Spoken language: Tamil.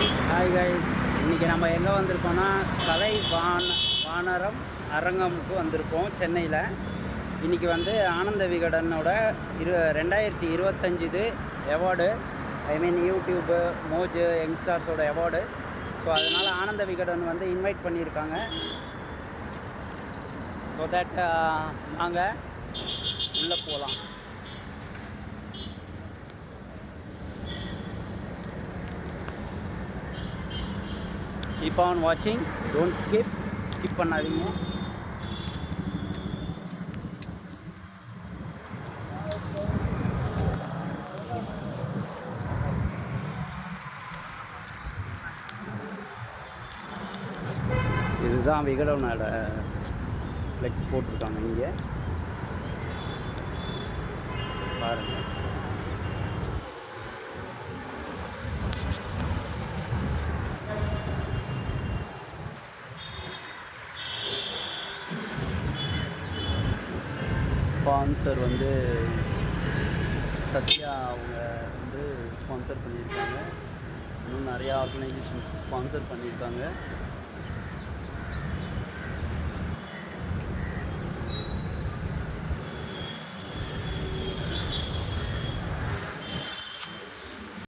ஹாய் கைஸ், இன்றைக்கி நம்ம எங்கே வந்திருக்கோன்னா வானரம் அரங்கமுக்கு வந்திருக்கோம் சென்னையில். இன்றைக்கி வந்து ஆனந்த விகடனோட 2025 அவார்டு, யூடியூப்பு மோஜு யங்ஸ்டார்ஸோட அவார்டு. ஸோ அதனால் ஆனந்த விகடன் வந்து இன்வைட் பண்ணியிருக்காங்க. ஸோ தட் நாங்கள் உள்ளே போகலாம். Keep on watching, don't skip பண்ணாதீங்க. இதுதான் விகடனோட ஃப்ளெக்ஸ் போட்டிருக்காங்க இங்கே பாருங்கள். ஸ்பான்சர் வந்து சத்யா அவங்க வந்து ஸ்பான்சர் பண்ணியிருக்காங்க. இன்னும் நிறையா ஆர்கனைசேஷன்ஸ் ஸ்பான்சர் பண்ணியிருக்காங்க.